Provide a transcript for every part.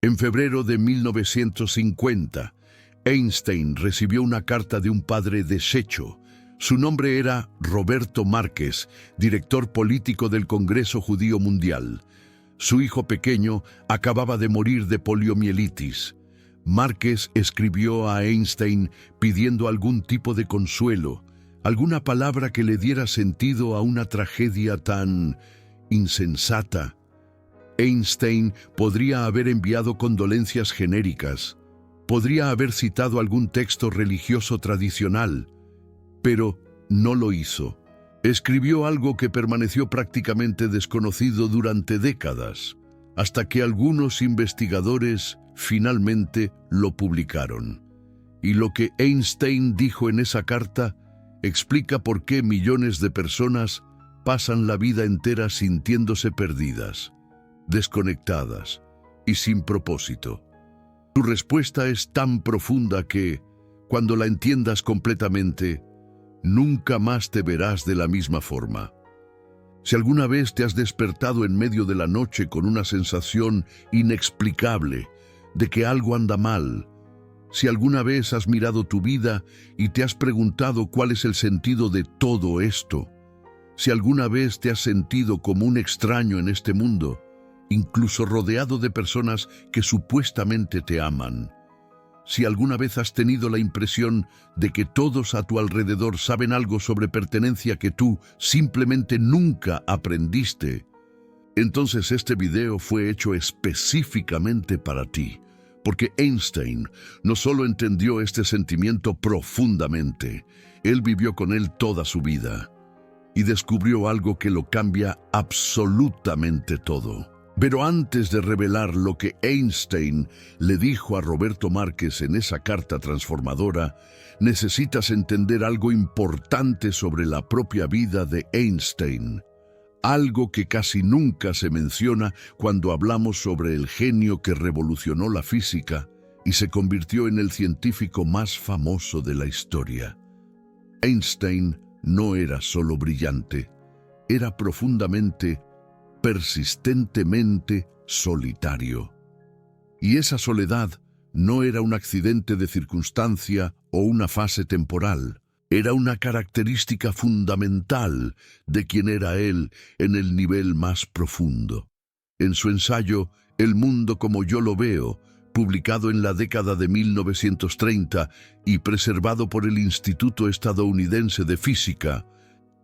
En febrero de 1950, Einstein recibió una carta de un padre deshecho. Su nombre era Roberto Márquez, director político del Congreso Judío Mundial. Su hijo pequeño acababa de morir de poliomielitis. Márquez escribió a Einstein pidiendo algún tipo de consuelo, alguna palabra que le diera sentido a una tragedia tan insensata. Einstein podría haber enviado condolencias genéricas, podría haber citado algún texto religioso tradicional, pero no lo hizo. Escribió algo que permaneció prácticamente desconocido durante décadas, hasta que algunos investigadores finalmente lo publicaron. Y lo que Einstein dijo en esa carta explica por qué millones de personas pasan la vida entera sintiéndose perdidas, desconectadas y sin propósito. Tu respuesta es tan profunda que, cuando la entiendas completamente, nunca más te verás de la misma forma. Si alguna vez te has despertado en medio de la noche con una sensación inexplicable de que algo anda mal, si alguna vez has mirado tu vida y te has preguntado cuál es el sentido de todo esto, si alguna vez te has sentido como un extraño en este mundo, incluso rodeado de personas que supuestamente te aman, si alguna vez has tenido la impresión de que todos a tu alrededor saben algo sobre pertenencia que tú simplemente nunca aprendiste, entonces este video fue hecho específicamente para ti, porque Einstein no solo entendió este sentimiento profundamente, él vivió con él toda su vida y descubrió algo que lo cambia absolutamente todo. Pero antes de revelar lo que Einstein le dijo a Roberto Márquez en esa carta transformadora, necesitas entender algo importante sobre la propia vida de Einstein. Algo que casi nunca se menciona cuando hablamos sobre el genio que revolucionó la física y se convirtió en el científico más famoso de la historia. Einstein no era solo brillante, era profundamente, persistentemente solitario. Y esa soledad no era un accidente de circunstancia o una fase temporal, era una característica fundamental de quien era él en el nivel más profundo. En su ensayo El mundo como yo lo veo, publicado en la década de 1930 y preservado por el Instituto Estadounidense de Física,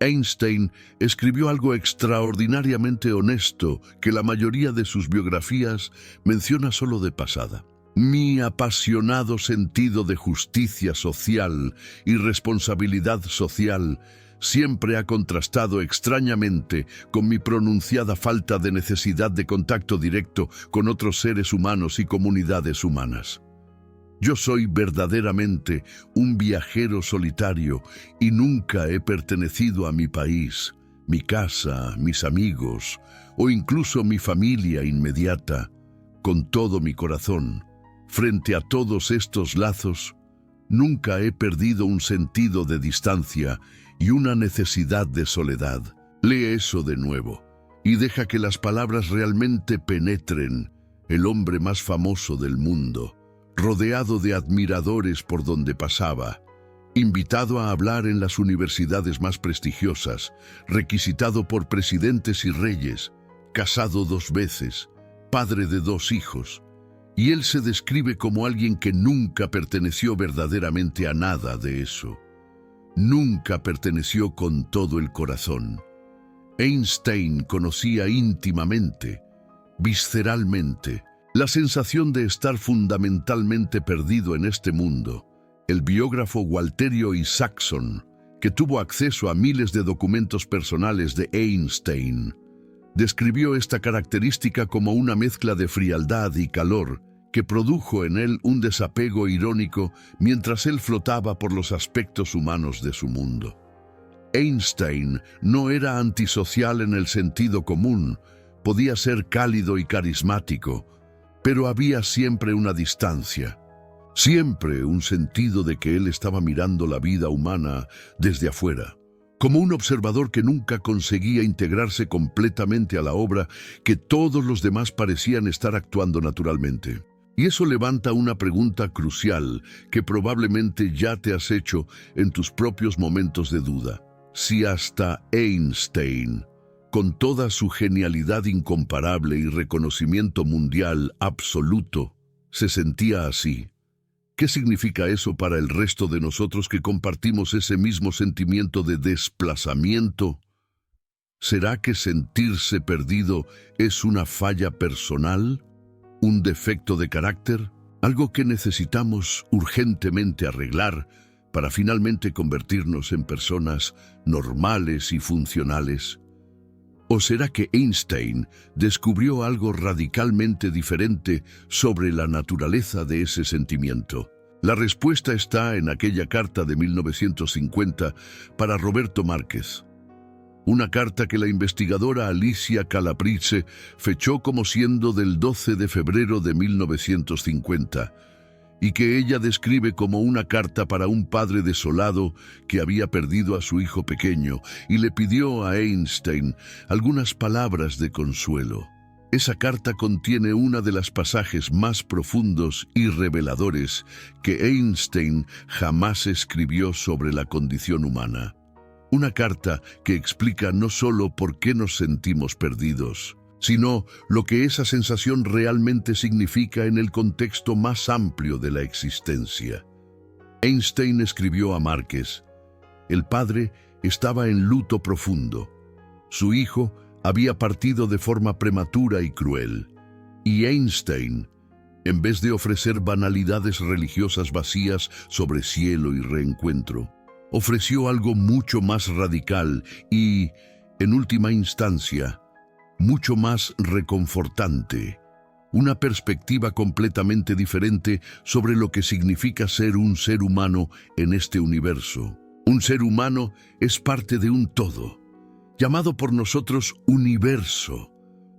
Einstein escribió algo extraordinariamente honesto que la mayoría de sus biografías menciona solo de pasada. Mi apasionado sentido de justicia social y responsabilidad social siempre ha contrastado extrañamente con mi pronunciada falta de necesidad de contacto directo con otros seres humanos y comunidades humanas. Yo soy verdaderamente un viajero solitario y nunca he pertenecido a mi país, mi casa, mis amigos o incluso mi familia inmediata. Con todo mi corazón, frente a todos estos lazos, nunca he perdido un sentido de distancia y una necesidad de soledad. Lee eso de nuevo y deja que las palabras realmente penetren. El hombre más famoso del mundo, rodeado de admiradores por donde pasaba, invitado a hablar en las universidades más prestigiosas, requisitado por presidentes y reyes, casado 2 veces, padre de 2 hijos, y él se describe como alguien que nunca perteneció verdaderamente a nada de eso. Nunca perteneció con todo el corazón. Einstein conocía íntimamente, visceralmente, la sensación de estar fundamentalmente perdido en este mundo. El biógrafo Walterio Isaacson, que tuvo acceso a miles de documentos personales de Einstein, describió esta característica como una mezcla de frialdad y calor que produjo en él un desapego irónico mientras él flotaba por los aspectos humanos de su mundo. Einstein no era antisocial en el sentido común, podía ser cálido y carismático, pero había siempre una distancia, siempre un sentido de que él estaba mirando la vida humana desde afuera, como un observador que nunca conseguía integrarse completamente a la obra, que todos los demás parecían estar actuando naturalmente. Y eso levanta una pregunta crucial que probablemente ya te has hecho en tus propios momentos de duda. Si hasta Einstein, con toda su genialidad incomparable y reconocimiento mundial absoluto, se sentía así, ¿qué significa eso para el resto de nosotros que compartimos ese mismo sentimiento de desplazamiento? ¿Será que sentirse perdido es una falla personal? ¿Un defecto de carácter? ¿Algo que necesitamos urgentemente arreglar para finalmente convertirnos en personas normales y funcionales? ¿O será que Einstein descubrió algo radicalmente diferente sobre la naturaleza de ese sentimiento? La respuesta está en aquella carta de 1950 para Roberto Márquez. Una carta que la investigadora Alicia Calabrese fechó como siendo del 12 de febrero de 1950, y que ella describe como una carta para un padre desolado que había perdido a su hijo pequeño y le pidió a Einstein algunas palabras de consuelo. Esa carta contiene uno de los pasajes más profundos y reveladores que Einstein jamás escribió sobre la condición humana. Una carta que explica no solo por qué nos sentimos perdidos, sino lo que esa sensación realmente significa en el contexto más amplio de la existencia. Einstein escribió a Márquez: el padre estaba en luto profundo. Su hijo había partido de forma prematura y cruel. Y Einstein, en vez de ofrecer banalidades religiosas vacías sobre cielo y reencuentro, ofreció algo mucho más radical y, en última instancia, mucho más reconfortante, una perspectiva completamente diferente sobre lo que significa ser un ser humano en este universo. Un ser humano es parte de un todo, llamado por nosotros universo,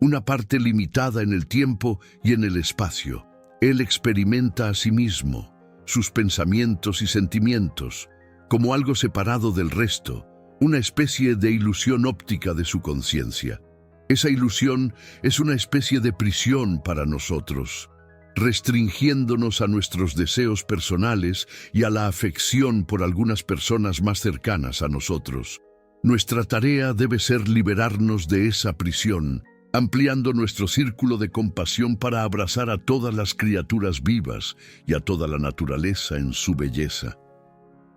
una parte limitada en el tiempo y en el espacio. Él experimenta a sí mismo, sus pensamientos y sentimientos, como algo separado del resto, una especie de ilusión óptica de su conciencia. Esa ilusión es una especie de prisión para nosotros, restringiéndonos a nuestros deseos personales y a la afección por algunas personas más cercanas a nosotros. Nuestra tarea debe ser liberarnos de esa prisión, ampliando nuestro círculo de compasión para abrazar a todas las criaturas vivas y a toda la naturaleza en su belleza.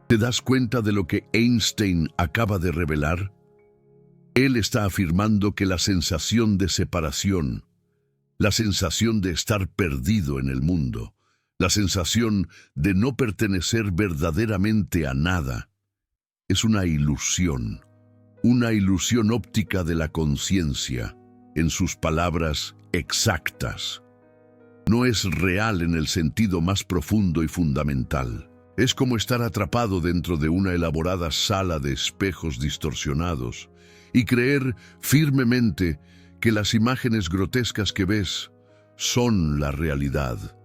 ¿Te das cuenta de lo que Einstein acaba de revelar? Él está afirmando que la sensación de separación, la sensación de estar perdido en el mundo, la sensación de no pertenecer verdaderamente a nada, es una ilusión óptica de la conciencia, en sus palabras exactas. No es real en el sentido más profundo y fundamental. Es como estar atrapado dentro de una elaborada sala de espejos distorsionados y creer firmemente que las imágenes grotescas que ves son la realidad,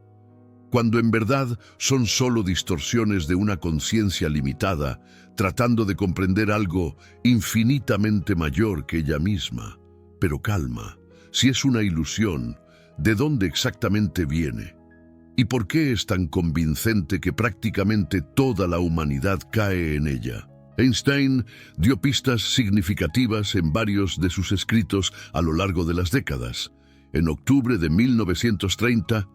cuando en verdad son solo distorsiones de una conciencia limitada, tratando de comprender algo infinitamente mayor que ella misma. Pero calma, si es una ilusión, ¿de dónde exactamente viene? ¿Y por qué es tan convincente que prácticamente toda la humanidad cae en ella? Einstein dio pistas significativas en varios de sus escritos a lo largo de las décadas. En octubre de 1930,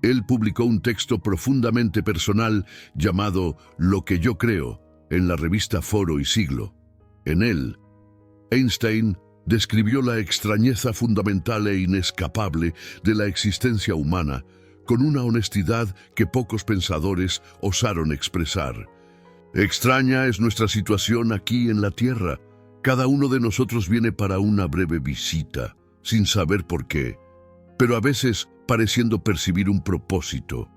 él publicó un texto profundamente personal llamado Lo que yo creo, en la revista Foro y Siglo. En él, Einstein describió la extrañeza fundamental e inescapable de la existencia humana, con una honestidad que pocos pensadores osaron expresar. Extraña es nuestra situación aquí en la Tierra. Cada uno de nosotros viene para una breve visita, sin saber por qué, pero a veces pareciendo percibir un propósito.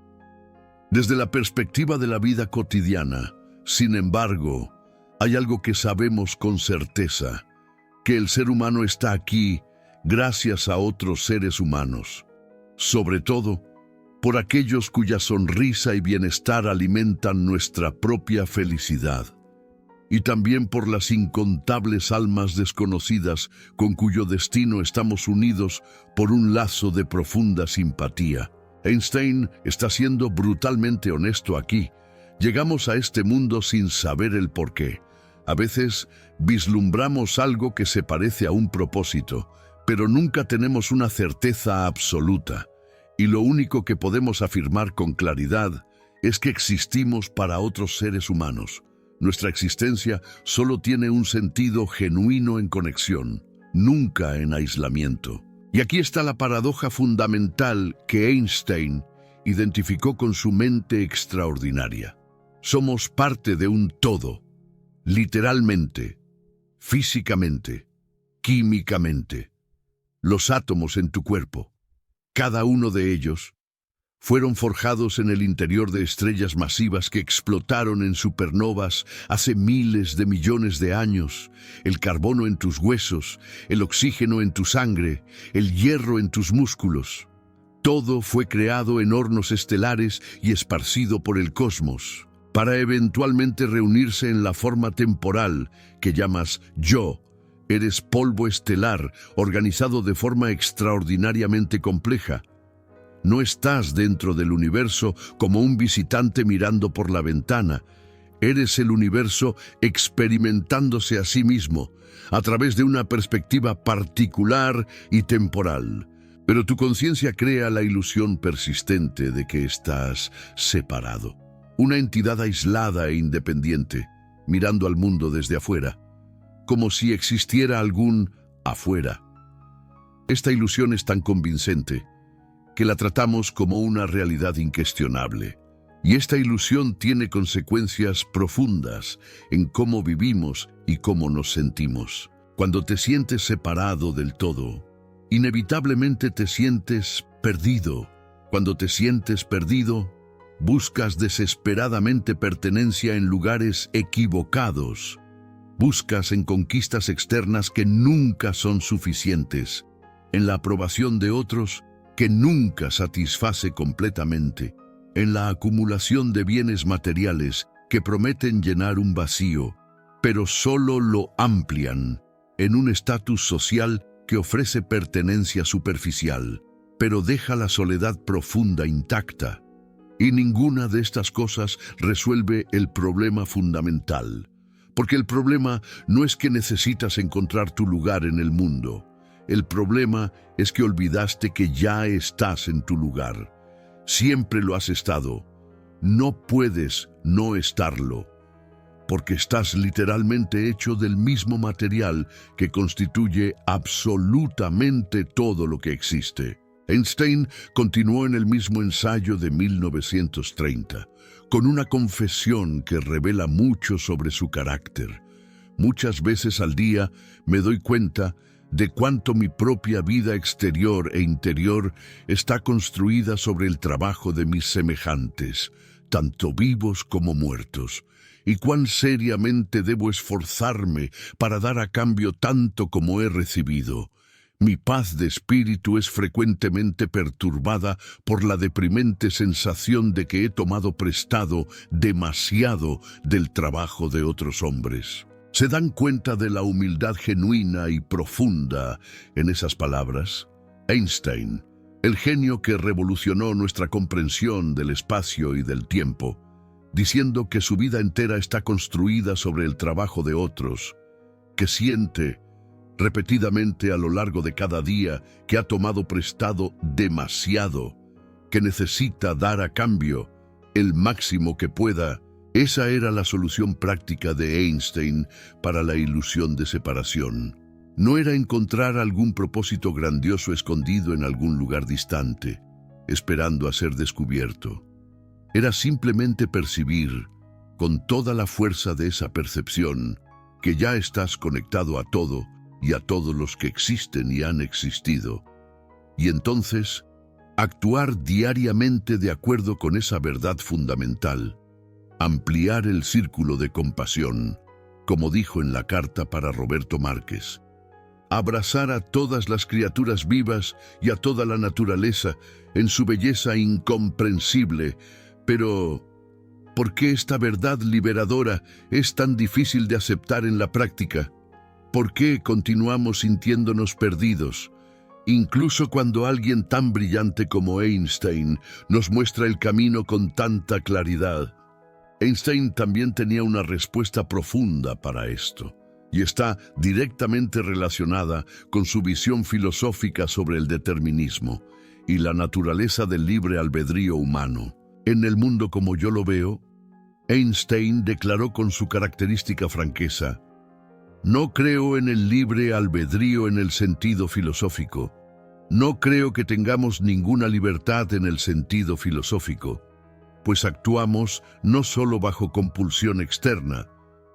Desde la perspectiva de la vida cotidiana, sin embargo, hay algo que sabemos con certeza, que el ser humano está aquí gracias a otros seres humanos, sobre todo por aquellos cuya sonrisa y bienestar alimentan nuestra propia felicidad. y también por las incontables almas desconocidas con cuyo destino estamos unidos por un lazo de profunda simpatía. Einstein está siendo brutalmente honesto aquí. Llegamos a este mundo sin saber el porqué. A veces vislumbramos algo que se parece a un propósito, pero nunca tenemos una certeza absoluta. Y lo único que podemos afirmar con claridad es que existimos para otros seres humanos. Nuestra existencia solo tiene un sentido genuino en conexión, nunca en aislamiento. Y aquí está la paradoja fundamental que Einstein identificó con su mente extraordinaria. Somos parte de un todo, literalmente, físicamente, químicamente. Los átomos en tu cuerpo, cada uno de ellos, fueron forjados en el interior de estrellas masivas que explotaron en supernovas hace miles de millones de años. El carbono en tus huesos, el oxígeno en tu sangre, el hierro en tus músculos. Todo fue creado en hornos estelares y esparcido por el cosmos, para eventualmente reunirse en la forma temporal que llamas yo. Eres polvo estelar, organizado de forma extraordinariamente compleja. No estás dentro del universo como un visitante mirando por la ventana. Eres el universo experimentándose a sí mismo, a través de una perspectiva particular y temporal. Pero tu conciencia crea la ilusión persistente de que estás separado. Una entidad aislada e independiente, mirando al mundo desde afuera, como si existiera algún afuera. Esta ilusión es tan convincente que la tratamos como una realidad incuestionable. Y esta ilusión tiene consecuencias profundas en cómo vivimos y cómo nos sentimos. Cuando te sientes separado del todo, inevitablemente te sientes perdido. Cuando te sientes perdido, buscas desesperadamente pertenencia en lugares equivocados. Buscas en conquistas externas que nunca son suficientes, en la aprobación de otros que nunca satisface completamente, en la acumulación de bienes materiales que prometen llenar un vacío, pero solo lo amplian, en un estatus social que ofrece pertenencia superficial, pero deja la soledad profunda intacta. Y ninguna de estas cosas resuelve el problema fundamental, porque el problema no es que necesitas encontrar tu lugar en el mundo. El problema es que olvidaste que ya estás en tu lugar. Siempre lo has estado. No puedes no estarlo, porque estás literalmente hecho del mismo material que constituye absolutamente todo lo que existe. Einstein continuó en el mismo ensayo de 1930, con una confesión que revela mucho sobre su carácter. Muchas veces al día me doy cuenta de cuánto mi propia vida exterior e interior está construida sobre el trabajo de mis semejantes, tanto vivos como muertos, y cuán seriamente debo esforzarme para dar a cambio tanto como he recibido. Mi paz de espíritu es frecuentemente perturbada por la deprimente sensación de que he tomado prestado demasiado del trabajo de otros hombres. ¿Se dan cuenta de la humildad genuina y profunda en esas palabras? Einstein, el genio que revolucionó nuestra comprensión del espacio y del tiempo, diciendo que su vida entera está construida sobre el trabajo de otros, que siente repetidamente a lo largo de cada día que ha tomado prestado demasiado, que necesita dar a cambio el máximo que pueda. Esa era la solución práctica de Einstein para la ilusión de separación. No era encontrar algún propósito grandioso escondido en algún lugar distante, esperando a ser descubierto. Era simplemente percibir, con toda la fuerza de esa percepción, que ya estás conectado a todo y a todos los que existen y han existido. Y entonces, actuar diariamente de acuerdo con esa verdad fundamental. Ampliar el círculo de compasión, como dijo en la carta para Roberto Márquez. Abrazar a todas las criaturas vivas y a toda la naturaleza en su belleza incomprensible, pero ¿Por qué esta verdad liberadora es tan difícil de aceptar en la práctica? ¿Por qué continuamos sintiéndonos perdidos, incluso cuando alguien tan brillante como Einstein nos muestra el camino con tanta claridad? Einstein también tenía una respuesta profunda para esto, y está directamente relacionada con su visión filosófica sobre el determinismo y la naturaleza del libre albedrío humano. En el mundo como yo lo veo, Einstein declaró con su característica franqueza: no creo en el libre albedrío en el sentido filosófico. No creo que tengamos ninguna libertad en el sentido filosófico, pues actuamos no solo bajo compulsión externa,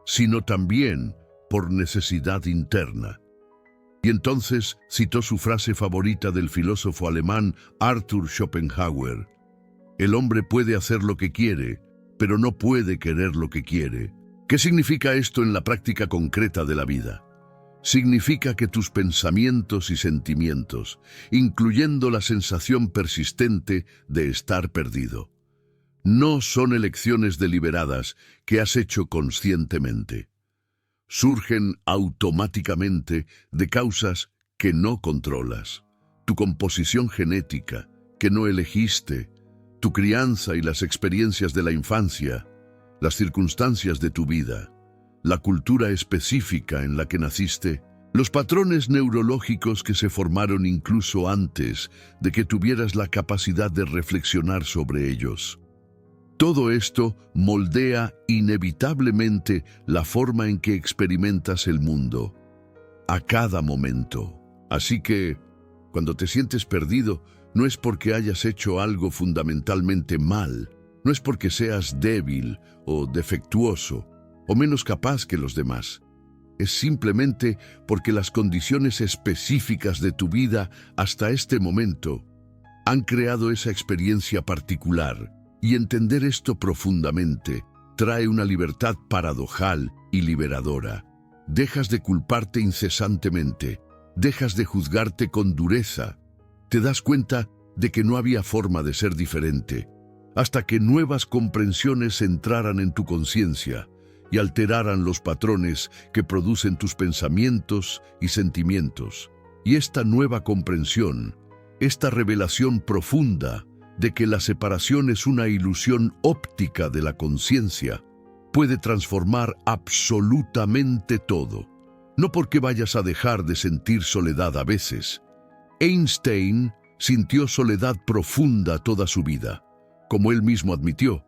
sino también por necesidad interna. Y entonces citó su frase favorita del filósofo alemán Arthur Schopenhauer: el hombre puede hacer lo que quiere, pero no puede querer lo que quiere. ¿Qué significa esto en la práctica concreta de la vida? Significa que tus pensamientos y sentimientos, incluyendo la sensación persistente de estar perdido, no son elecciones deliberadas que has hecho conscientemente. Surgen automáticamente de causas que no controlas. Tu composición genética, que no elegiste, tu crianza y las experiencias de la infancia, las circunstancias de tu vida, la cultura específica en la que naciste, los patrones neurológicos que se formaron incluso antes de que tuvieras la capacidad de reflexionar sobre ellos. Todo esto moldea inevitablemente la forma en que experimentas el mundo, a cada momento. Así que, cuando te sientes perdido, no es porque hayas hecho algo fundamentalmente mal, no es porque seas débil o defectuoso o menos capaz que los demás. Es simplemente porque las condiciones específicas de tu vida hasta este momento han creado esa experiencia particular. Y entender esto profundamente trae una libertad paradojal y liberadora. Dejas de culparte incesantemente, dejas de juzgarte con dureza. Te das cuenta de que no había forma de ser diferente, hasta que nuevas comprensiones entraran en tu conciencia y alteraran los patrones que producen tus pensamientos y sentimientos. Y esta nueva comprensión, esta revelación profunda de que la separación es una ilusión óptica de la conciencia, puede transformar absolutamente todo. No porque vayas a dejar de sentir soledad a veces. Einstein sintió soledad profunda toda su vida, como él mismo admitió,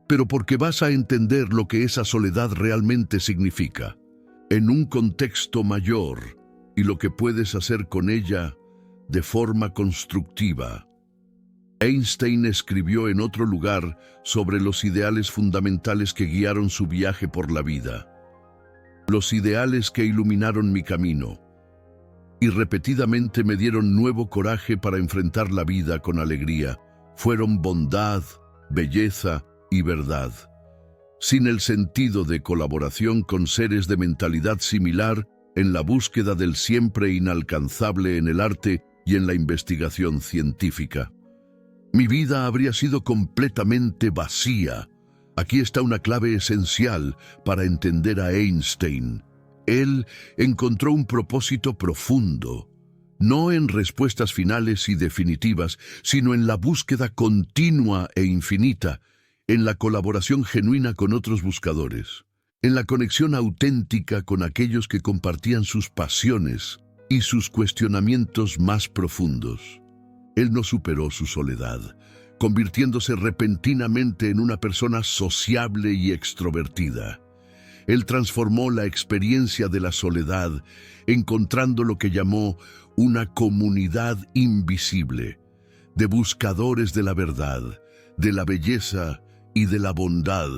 pero porque vas a entender lo que esa soledad realmente significa, en un contexto mayor, y lo que puedes hacer con ella de forma constructiva. Einstein escribió en otro lugar sobre los ideales fundamentales que guiaron su viaje por la vida. Los ideales que iluminaron mi camino y repetidamente me dieron nuevo coraje para enfrentar la vida con alegría fueron bondad, belleza y verdad. Sin el sentido de colaboración con seres de mentalidad similar en la búsqueda del siempre inalcanzable en el arte y en la investigación científica. Mi vida habría sido completamente vacía. Aquí está una clave esencial para entender a Einstein. Él encontró un propósito profundo, no en respuestas finales y definitivas, sino en la búsqueda continua e infinita, en la colaboración genuina con otros buscadores, en la conexión auténtica con aquellos que compartían sus pasiones y sus cuestionamientos más profundos. Él no superó su soledad, convirtiéndose repentinamente en una persona sociable y extrovertida. Él transformó la experiencia de la soledad, encontrando lo que llamó una comunidad invisible, de buscadores de la verdad, de la belleza y de la bondad,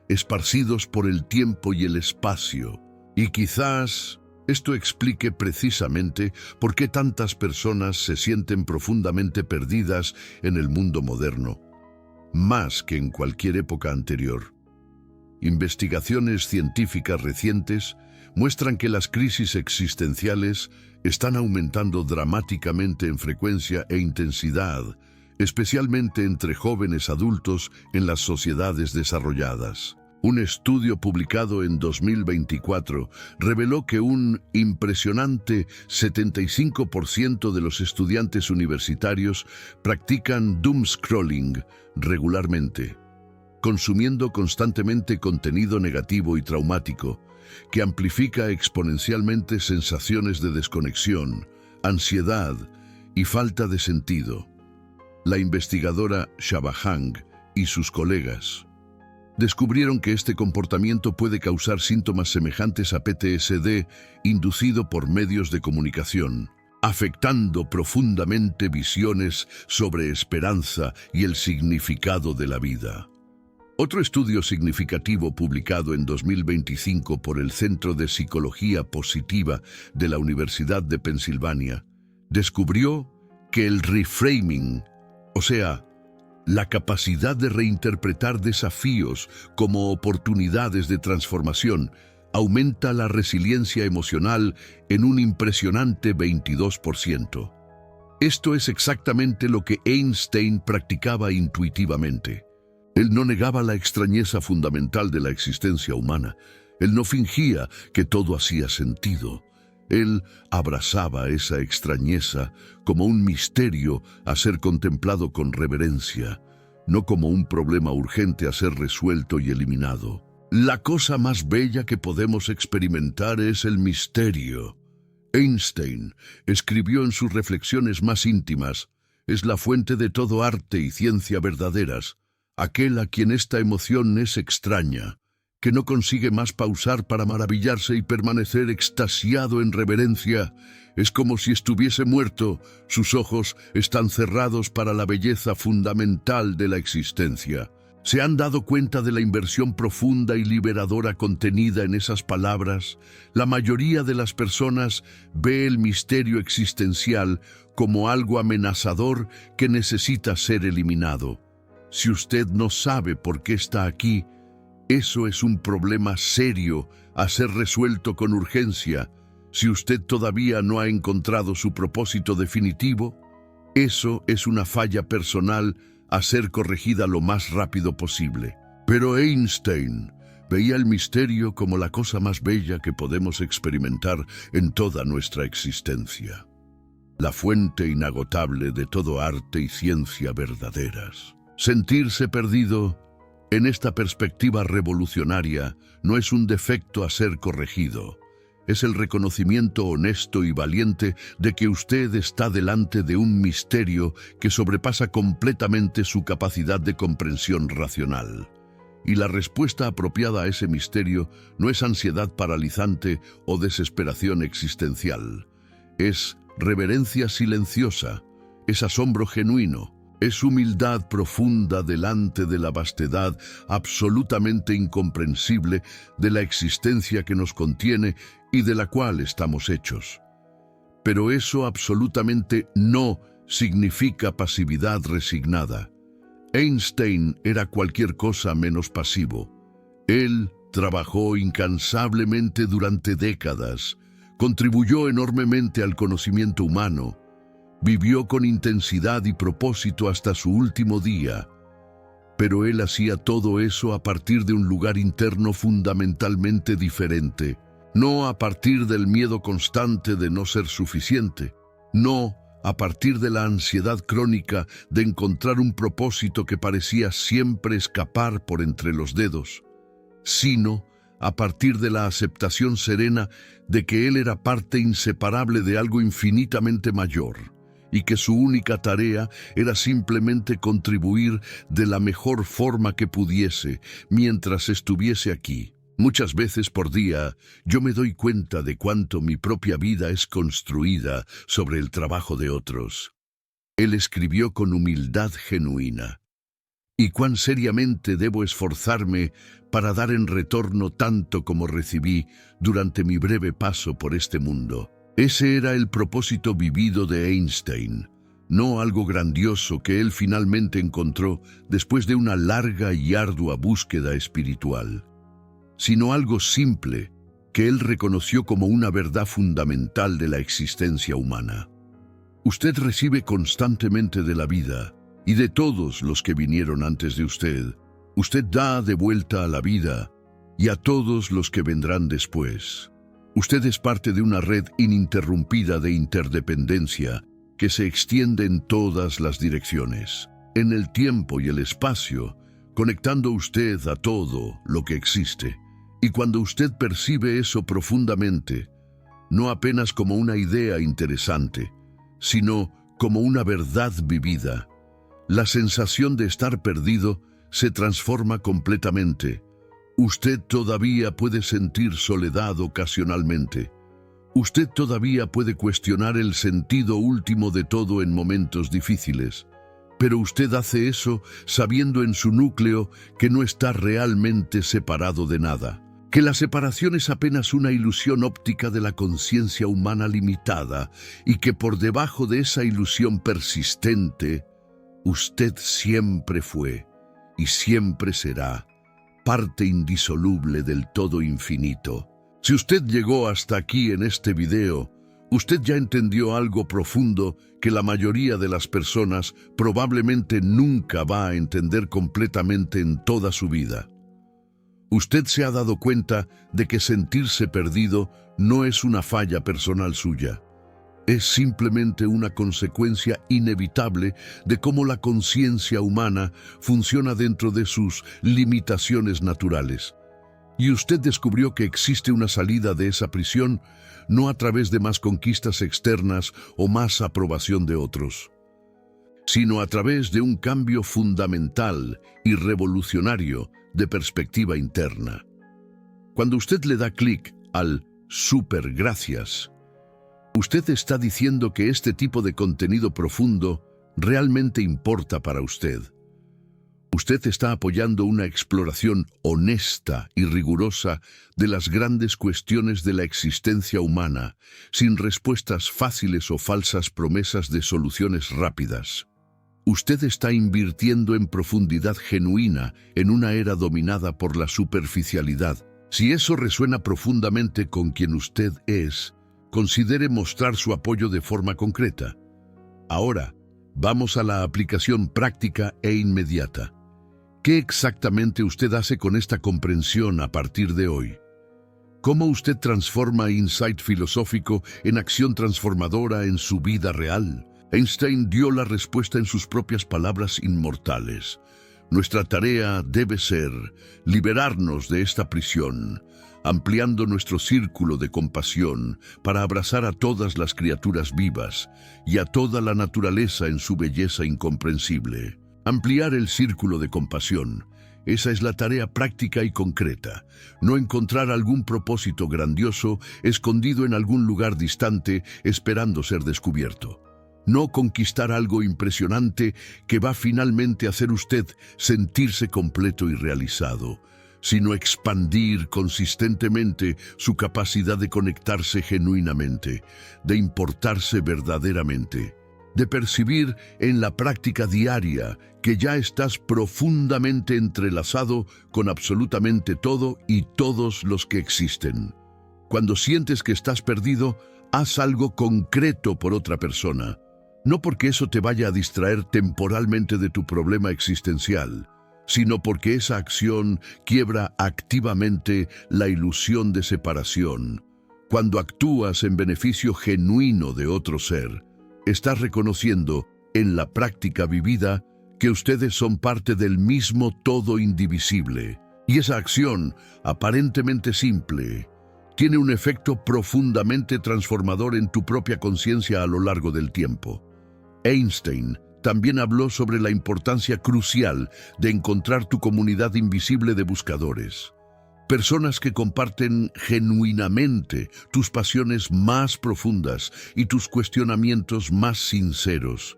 esparcidos por el tiempo y el espacio. Y quizás esto explique precisamente por qué tantas personas se sienten profundamente perdidas en el mundo moderno, más que en cualquier época anterior. Investigaciones científicas recientes muestran que las crisis existenciales están aumentando dramáticamente en frecuencia e intensidad especialmente entre jóvenes adultos en las sociedades desarrolladas. Un estudio publicado en 2024 reveló que un impresionante 75% de los estudiantes universitarios practican doom scrolling regularmente, consumiendo constantemente contenido negativo y traumático, que amplifica exponencialmente sensaciones de desconexión, ansiedad y falta de sentido. La investigadora Shaba Hang y sus colegas descubrieron que este comportamiento puede causar síntomas semejantes a PTSD inducido por medios de comunicación, afectando profundamente visiones sobre esperanza y el significado de la vida. Otro estudio significativo publicado en 2025 por el Centro de Psicología Positiva de la Universidad de Pensilvania descubrió que el reframing, o sea, la capacidad de reinterpretar desafíos como oportunidades de transformación, aumenta la resiliencia emocional en un impresionante 22%. Esto es exactamente lo que Einstein practicaba intuitivamente. Él no negaba la extrañeza fundamental de la existencia humana. Él no fingía que todo hacía sentido. Él abrazaba esa extrañeza como un misterio a ser contemplado con reverencia, no como un problema urgente a ser resuelto y eliminado. La cosa más bella que podemos experimentar es el misterio. Einstein escribió en sus reflexiones más íntimas: es la fuente de todo arte y ciencia verdaderas, aquel a quien esta emoción es extraña, que no consigue más pausar para maravillarse y permanecer extasiado en reverencia. Es como si estuviese muerto, sus ojos están cerrados para la belleza fundamental de la existencia. ¿Se han dado cuenta de la inversión profunda y liberadora contenida en esas palabras? La mayoría de las personas ve el misterio existencial como algo amenazador que necesita ser eliminado. Si usted no sabe por qué está aquí, eso es un problema serio a ser resuelto con urgencia. Si usted todavía no ha encontrado su propósito definitivo, eso es una falla personal a ser corregida lo más rápido posible. Pero Einstein veía el misterio como la cosa más bella que podemos experimentar en toda nuestra existencia, la fuente inagotable de todo arte y ciencia verdaderas. Sentirse perdido en esta perspectiva revolucionaria no es un defecto a ser corregido. Es el reconocimiento honesto y valiente de que usted está delante de un misterio que sobrepasa completamente su capacidad de comprensión racional. Y la respuesta apropiada a ese misterio no es ansiedad paralizante o desesperación existencial. Es reverencia silenciosa, es asombro genuino, es humildad profunda delante de la vastedad absolutamente incomprensible de la existencia que nos contiene y de la cual estamos hechos. Pero eso absolutamente no significa pasividad resignada. Einstein era cualquier cosa menos pasivo. Él trabajó incansablemente durante décadas, contribuyó enormemente al conocimiento humano, vivió con intensidad y propósito hasta su último día. Pero él hacía todo eso a partir de un lugar interno fundamentalmente diferente, no a partir del miedo constante de no ser suficiente, no a partir de la ansiedad crónica de encontrar un propósito que parecía siempre escapar por entre los dedos, sino a partir de la aceptación serena de que él era parte inseparable de algo infinitamente mayor, y que su única tarea era simplemente contribuir de la mejor forma que pudiese mientras estuviese aquí. Muchas veces por día yo me doy cuenta de cuánto mi propia vida es construida sobre el trabajo de otros. Él escribió con humildad genuina. Y cuán seriamente debo esforzarme para dar en retorno tanto como recibí durante mi breve paso por este mundo. Ese era el propósito vivido de Einstein, no algo grandioso que él finalmente encontró después de una larga y ardua búsqueda espiritual, sino algo simple que él reconoció como una verdad fundamental de la existencia humana. Usted recibe constantemente de la vida, y de todos los que vinieron antes de usted. Usted da de vuelta a la vida y a todos los que vendrán después. Usted es parte de una red ininterrumpida de interdependencia que se extiende en todas las direcciones, en el tiempo y el espacio, conectando usted a todo lo que existe. Y cuando usted percibe eso profundamente, no apenas como una idea interesante, sino como una verdad vivida, la sensación de estar perdido se transforma completamente. Usted todavía puede sentir soledad ocasionalmente. Usted todavía puede cuestionar el sentido último de todo en momentos difíciles. Pero usted hace eso sabiendo en su núcleo que no está realmente separado de nada, que la separación es apenas una ilusión óptica de la conciencia humana limitada y que por debajo de esa ilusión persistente, usted siempre fue y siempre será parte indisoluble del todo infinito. Si usted llegó hasta aquí en este video, usted ya entendió algo profundo que la mayoría de las personas probablemente nunca va a entender completamente en toda su vida. Usted se ha dado cuenta de que sentirse perdido no es una falla personal suya. Es simplemente una consecuencia inevitable de cómo la conciencia humana funciona dentro de sus limitaciones naturales. Y usted descubrió que existe una salida de esa prisión no a través de más conquistas externas o más aprobación de otros, sino a través de un cambio fundamental y revolucionario de perspectiva interna. Cuando usted le da clic al "super gracias", usted está diciendo que este tipo de contenido profundo realmente importa para usted. Usted está apoyando una exploración honesta y rigurosa de las grandes cuestiones de la existencia humana, sin respuestas fáciles o falsas promesas de soluciones rápidas. Usted está invirtiendo en profundidad genuina en una era dominada por la superficialidad. Si eso resuena profundamente con quien usted es, considere mostrar su apoyo de forma concreta. Ahora, vamos a la aplicación práctica e inmediata. ¿Qué exactamente usted hace con esta comprensión a partir de hoy? ¿Cómo usted transforma insight filosófico en acción transformadora en su vida real? Einstein dio la respuesta en sus propias palabras inmortales. Nuestra tarea debe ser liberarnos de esta prisión, ampliando nuestro círculo de compasión para abrazar a todas las criaturas vivas y a toda la naturaleza en su belleza incomprensible. Ampliar el círculo de compasión, esa es la tarea práctica y concreta. No encontrar algún propósito grandioso escondido en algún lugar distante esperando ser descubierto. No conquistar algo impresionante que va finalmente a hacer usted sentirse completo y realizado, sino expandir consistentemente su capacidad de conectarse genuinamente, de importarse verdaderamente, de percibir en la práctica diaria que ya estás profundamente entrelazado con absolutamente todo y todos los que existen. Cuando sientes que estás perdido, haz algo concreto por otra persona, no porque eso te vaya a distraer temporalmente de tu problema existencial, sino porque esa acción quiebra activamente la ilusión de separación. Cuando actúas en beneficio genuino de otro ser, estás reconociendo en la práctica vivida que ustedes son parte del mismo todo indivisible. Y esa acción, aparentemente simple, tiene un efecto profundamente transformador en tu propia conciencia a lo largo del tiempo. Einstein también habló sobre la importancia crucial de encontrar tu comunidad invisible de buscadores. Personas que comparten genuinamente tus pasiones más profundas y tus cuestionamientos más sinceros.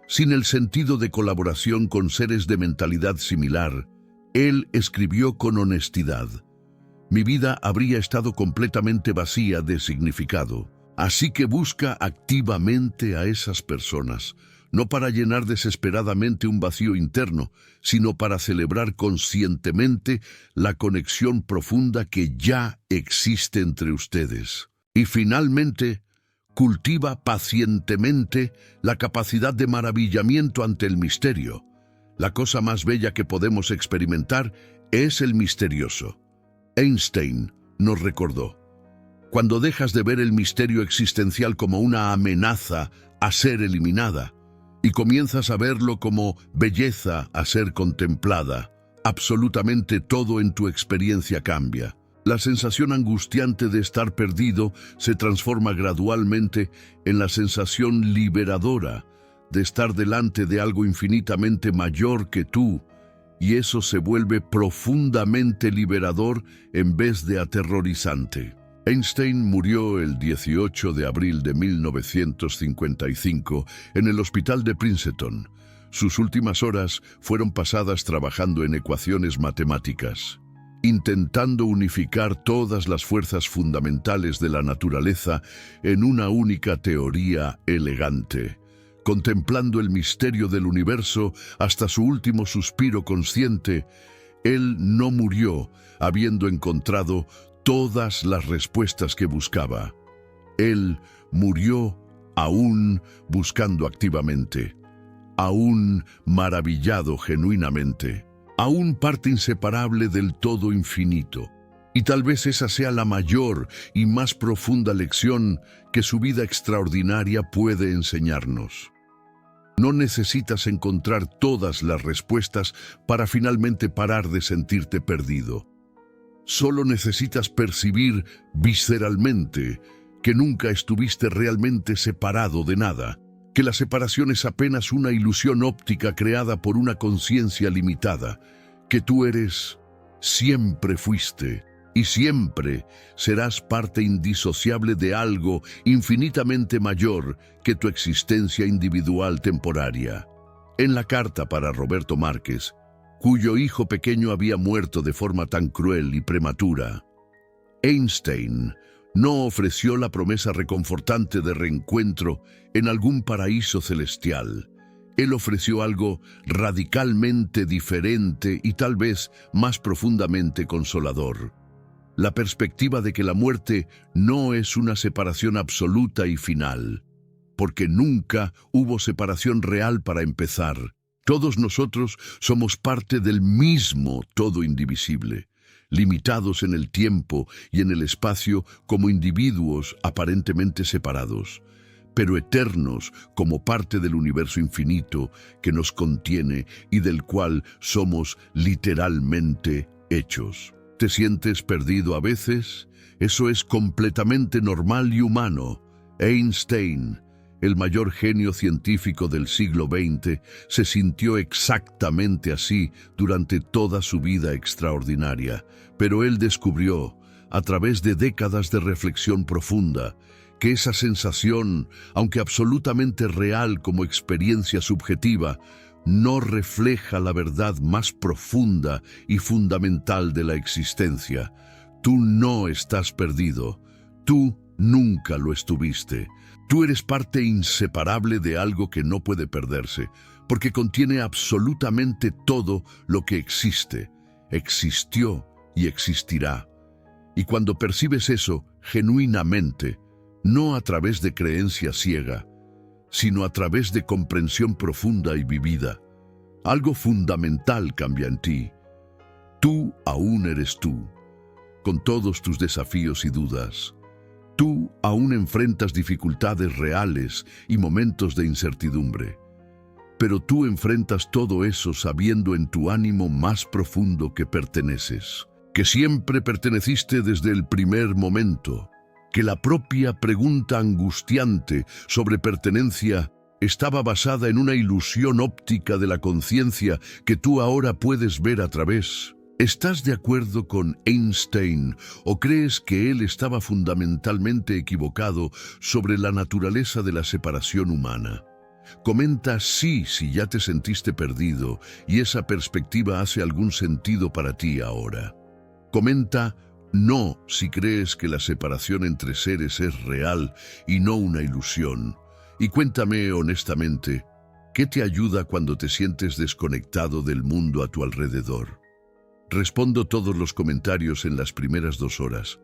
Sin el sentido de colaboración con seres de mentalidad similar, él escribió con honestidad: mi vida habría estado completamente vacía de significado. Así que busca activamente a esas personas, no para llenar desesperadamente un vacío interno, sino para celebrar conscientemente la conexión profunda que ya existe entre ustedes. Y finalmente, Cultiva pacientemente la capacidad de maravillamiento ante el misterio. La cosa más bella que podemos experimentar es el misterioso. Einstein nos recordó: cuando dejas de ver el misterio existencial como una amenaza a ser eliminada y comienzas a verlo como belleza a ser contemplada, absolutamente todo en tu experiencia cambia. La sensación angustiante de estar perdido se transforma gradualmente en la sensación liberadora de estar delante de algo infinitamente mayor que tú, y eso se vuelve profundamente liberador en vez de aterrorizante. Einstein murió el 18 de abril de 1955 en el hospital de Princeton. Sus últimas horas fueron pasadas trabajando en ecuaciones matemáticas, intentando unificar todas las fuerzas fundamentales de la naturaleza en una única teoría elegante, contemplando el misterio del universo hasta su último suspiro consciente. Él no murió habiendo encontrado todas las respuestas que buscaba. Él murió aún buscando activamente, aún maravillado genuinamente, aún parte inseparable del todo infinito. Y tal vez esa sea la mayor y más profunda lección que su vida extraordinaria puede enseñarnos. No necesitas encontrar todas las respuestas para finalmente parar de sentirte perdido. Solo necesitas percibir visceralmente que nunca estuviste realmente separado de nada, que la separación es apenas una ilusión óptica creada por una conciencia limitada, que tú siempre fuiste y siempre serás parte indisociable de algo infinitamente mayor que tu existencia individual temporaria. En la carta para Roberto Márquez, cuyo hijo pequeño había muerto de forma tan cruel y prematura, Einstein no ofreció la promesa reconfortante de reencuentro en algún paraíso celestial. Él ofreció algo radicalmente diferente y tal vez más profundamente consolador: la perspectiva de que la muerte no es una separación absoluta y final, porque nunca hubo separación real para empezar. Todos nosotros somos parte del mismo todo indivisible, limitados en el tiempo y en el espacio como individuos aparentemente separados, pero eternos como parte del universo infinito que nos contiene y del cual somos literalmente hechos. ¿Te sientes perdido a veces? Eso es completamente normal y humano. Einstein, el mayor genio científico del siglo XX, se sintió exactamente así durante toda su vida extraordinaria, pero él descubrió, a través de décadas de reflexión profunda, que esa sensación, aunque absolutamente real como experiencia subjetiva, no refleja la verdad más profunda y fundamental de la existencia. Tú no estás perdido. Tú nunca lo estuviste. Tú eres parte inseparable de algo que no puede perderse, porque contiene absolutamente todo lo que existe, existió y existirá. Y cuando percibes eso genuinamente, no a través de creencia ciega, sino a través de comprensión profunda y vivida, algo fundamental cambia en ti. Tú aún eres tú, con todos tus desafíos y dudas. Tú aún enfrentas dificultades reales y momentos de incertidumbre. Pero tú enfrentas todo eso sabiendo en tu ánimo más profundo que perteneces, que siempre perteneciste desde el primer momento, que la propia pregunta angustiante sobre pertenencia estaba basada en una ilusión óptica de la conciencia que tú ahora puedes ver a través. ¿Estás de acuerdo con Einstein o crees que él estaba fundamentalmente equivocado sobre la naturaleza de la separación humana? Comenta sí si ya te sentiste perdido y esa perspectiva hace algún sentido para ti ahora. Comenta no si crees que la separación entre seres es real y no una ilusión. Y cuéntame honestamente, ¿qué te ayuda cuando te sientes desconectado del mundo a tu alrededor? Respondo todos los comentarios en las primeras 2 horas.